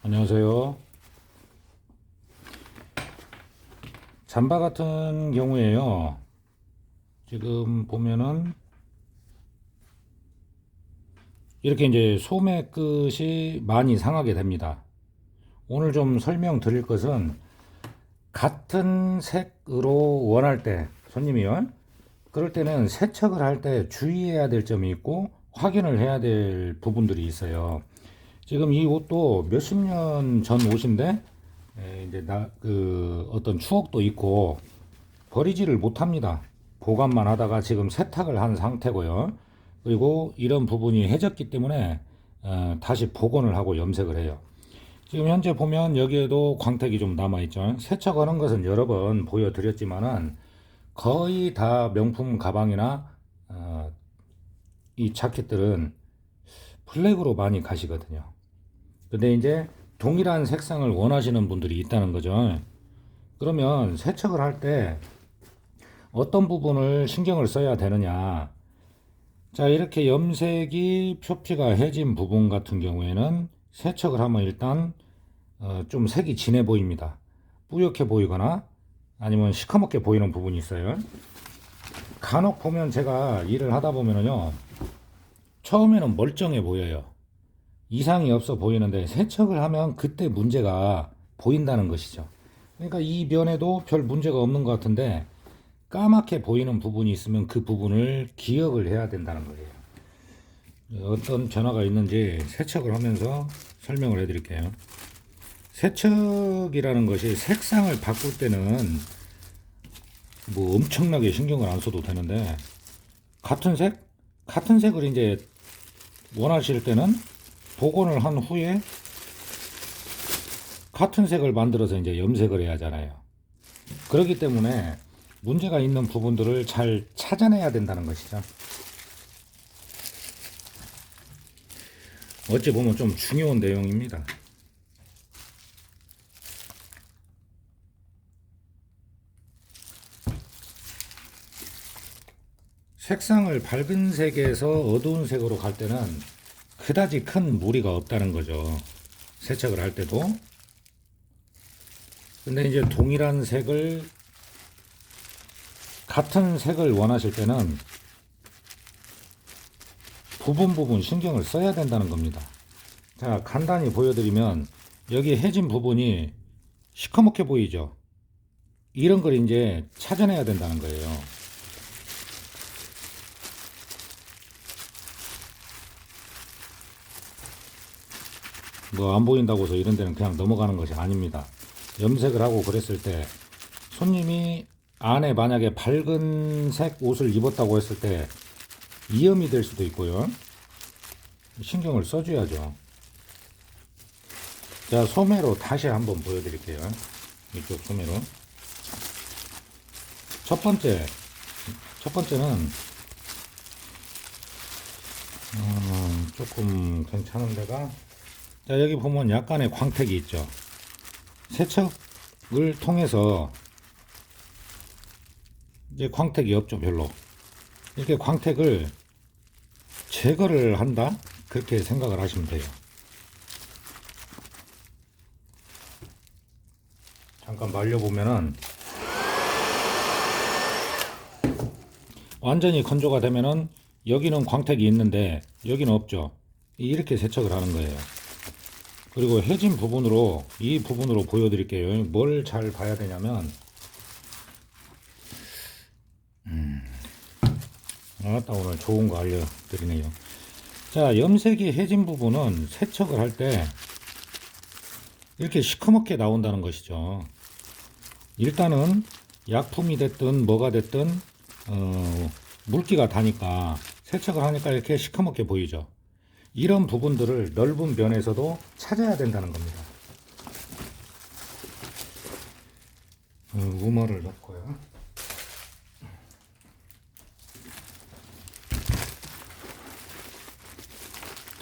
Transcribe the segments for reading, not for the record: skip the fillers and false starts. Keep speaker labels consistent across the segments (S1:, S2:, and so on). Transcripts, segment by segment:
S1: 안녕하세요. 잠바 같은 경우에요. 지금 보면은 이렇게 이제 소매 끝이 많이 상하게 됩니다. 오늘 좀 설명드릴 것은 같은 색으로 원할 때 손님이요. 그럴 때는 세척을 할 때 주의해야 될 점이 있고 확인을 해야 될 부분들이 있어요. 지금 이 옷도 몇십 년 전 옷인데 이제 어떤 추억도 있고 버리지를 못합니다. 보관만 하다가 지금 세탁을 한 상태고요. 그리고 이런 부분이 해졌기 때문에 다시 복원을 하고 염색을 해요. 지금 현재 보면 여기에도 광택이 좀 남아있죠. 세척하는 것은 여러 번 보여드렸지만은 거의 다 명품 가방이나 이 자켓들은 블랙으로 많이 가시거든요. 근데 이제 동일한 색상을 원하시는 분들이 있다는 거죠. 그러면 세척을 할 때 어떤 부분을 신경을 써야 되느냐. 자, 이렇게 염색이 표피가 해진 부분 같은 경우에는 세척을 하면 일단 좀 색이 진해 보입니다. 뿌옇게 보이거나 아니면 시커멓게 보이는 부분이 있어요. 간혹 보면 제가 일을 하다 보면은요, 처음에는 멀쩡해 보여요. 이상이 없어 보이는데 세척을 하면 그때 문제가 보인다는 것이죠. 그러니까 이 면에도 별 문제가 없는 것 같은데 까맣게 보이는 부분이 있으면 그 부분을 기억을 해야 된다는 거예요. 어떤 변화가 있는지 세척을 하면서 설명을 해 드릴게요. 세척이라는 것이 색상을 바꿀 때는 뭐 엄청나게 신경을 안 써도 되는데 같은 색을 이제 원하실 때는 복원을 한 후에 같은 색을 만들어서 이제 염색을 해야 하잖아요. 그렇기 때문에 문제가 있는 부분들을 잘 찾아내야 된다는 것이죠. 어찌 보면 좀 중요한 내용입니다. 색상을 밝은 색에서 어두운 색으로 갈 때는 그다지 큰 무리가 없다는 거죠. 세척을 할 때도. 근데 이제 동일한 색을 같은 색을 원하실 때는 부분 신경을 써야 된다는 겁니다. 자, 간단히 보여드리면 여기 해진 부분이 시커멓게 보이죠. 이런 걸 이제 찾아내야 된다는 거예요. 뭐 안 보인다고 해서 이런 데는 그냥 넘어가는 것이 아닙니다. 염색을 하고 그랬을 때 손님이 안에 만약에 밝은 색 옷을 입었다고 했을 때 이염이 될 수도 있고요. 신경을 써줘야죠. 자, 소매로 다시 한번 보여드릴게요. 이쪽 소매로. 첫 번째는 조금 괜찮은 데가, 자, 여기 보면 약간의 광택이 있죠. 세척을 통해서 이제 광택이 없죠, 별로. 이렇게 광택을 제거를 한다? 그렇게 생각을 하시면 돼요. 잠깐 말려보면은 완전히 건조가 되면은 여기는 광택이 있는데 여기는 없죠. 이렇게 세척을 하는 거예요. 그리고 해진 부분으로, 이 부분으로 보여드릴게요. 뭘 잘 봐야 되냐면, 아따, 오늘 좋은 거 알려드리네요. 자, 염색이 해진 부분은 세척을 할 때 이렇게 시커멓게 나온다는 것이죠. 일단은 약품이 됐든 뭐가 됐든 물기가 다니까 세척을 하니까 이렇게 시커멓게 보이죠. 이런 부분들을 넓은 면에서도 찾아야 된다는 겁니다. 우머를 넣고요.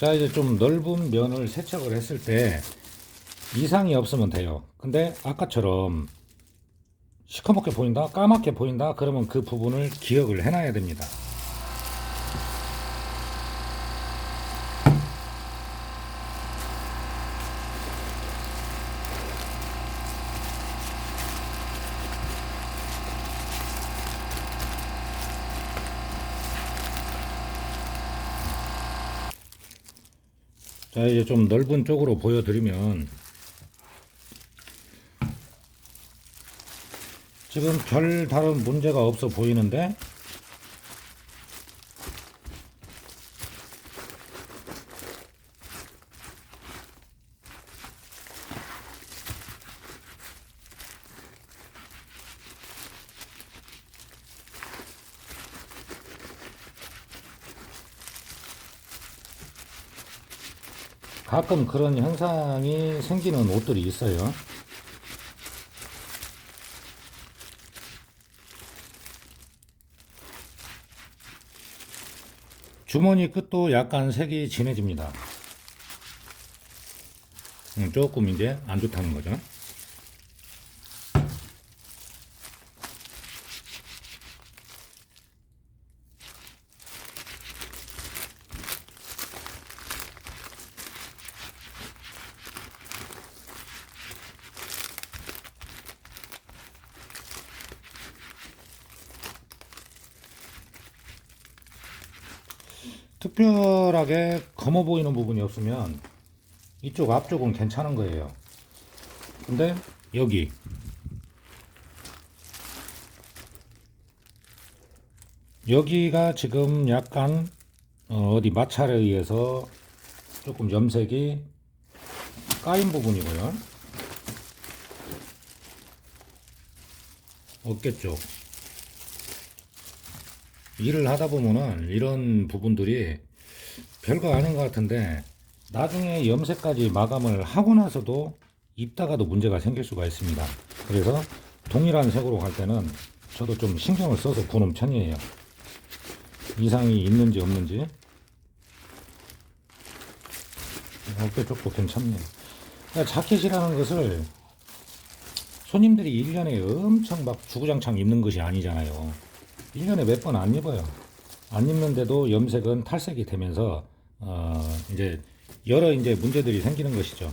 S1: 자, 이제 좀 넓은 면을 세척을 했을 때 이상이 없으면 돼요. 근데 아까처럼 시커멓게 보인다, 까맣게 보인다, 그러면 그 부분을 기억을 해놔야 됩니다. 자, 이제 좀 넓은 쪽으로 보여드리면 지금 별 다른 문제가 없어 보이는데 가끔 그런 현상이 생기는 옷들이 있어요. 주머니 끝도 약간 색이 진해집니다. 조금 이제 안 좋다는 거죠. 특별하게 검어 보이는 부분이 없으면 이쪽 앞쪽은 괜찮은 거예요. 근데 여기가 지금 약간 어디 마찰에 의해서 조금 염색이 까인 부분이고요. 어깨 쪽 일을 하다 보면은 이런 부분들이 별거 아닌 것 같은데 나중에 염색까지 마감을 하고 나서도 입다가도 문제가 생길 수가 있습니다. 그래서 동일한 색으로 갈 때는 저도 좀 신경을 써서 보는 편이에요. 이상이 있는지 없는지. 어깨 쪽도 괜찮네요. 그러니까 자켓이라는 것을 손님들이 1년에 엄청 막 주구장창 입는 것이 아니잖아요. 1년에 몇 번 안 입어요. 안 입는데도 염색은 탈색이 되면서 이제 여러 이제 문제들이 생기는 것이죠.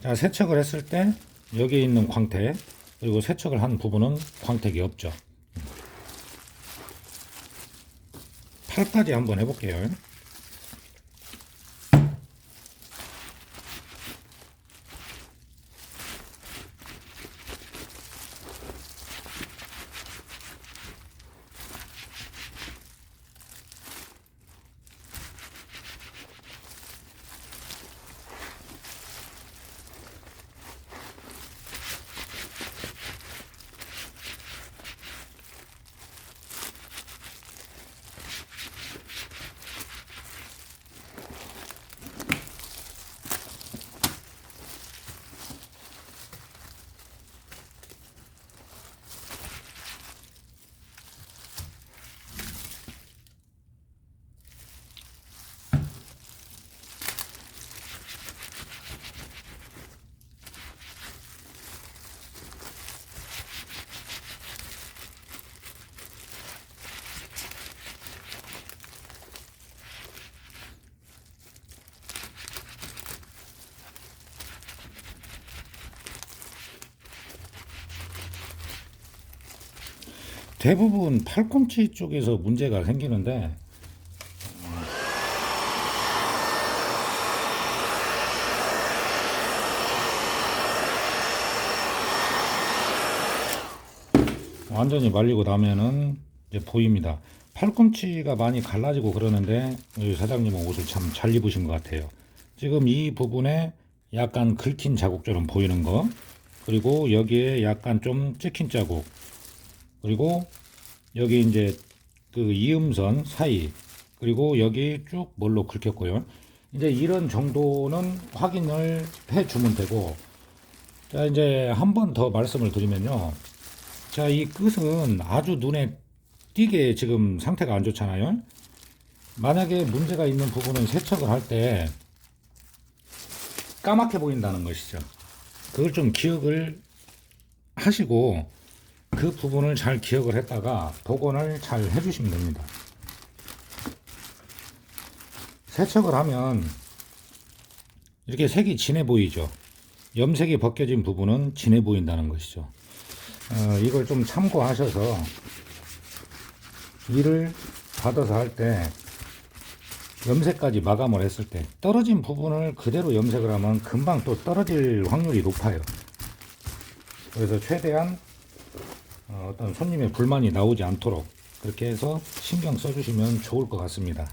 S1: 자, 세척을 했을 때 여기에 있는 광택, 그리고 세척을 한 부분은 광택이 없죠. 팔까지 한번 해볼게요. 대부분 팔꿈치 쪽에서 문제가 생기는데 완전히 말리고 나면은 이제 보입니다. 팔꿈치가 많이 갈라지고 그러는데 우리 사장님은 옷을 참 잘 입으신 것 같아요. 지금 이 부분에 약간 긁힌 자국처럼 보이는 거, 그리고 여기에 약간 좀 찍힌 자국, 그리고 여기 이제 그 이음선 사이, 그리고 여기 쭉 뭘로 긁혔고요. 이제 이런 정도는 확인을 해 주면 되고, 자, 이제 한 번 더 말씀을 드리면요. 자, 이 끝은 아주 눈에 띄게 지금 상태가 안 좋잖아요. 만약에 문제가 있는 부분은 세척을 할 때 까맣게 보인다는 것이죠. 그걸 좀 기억을 하시고 그 부분을 잘 기억을 했다가 복원을 잘 해주시면 됩니다. 세척을 하면 이렇게 색이 진해 보이죠. 염색이 벗겨진 부분은 진해 보인다는 것이죠. 이걸 좀 참고하셔서 일을 받아서 할 때 염색까지 마감을 했을 때 떨어진 부분을 그대로 염색을 하면 금방 또 떨어질 확률이 높아요. 그래서 최대한 어떤 손님의 불만이 나오지 않도록 그렇게 해서 신경 써주시면 좋을 것 같습니다.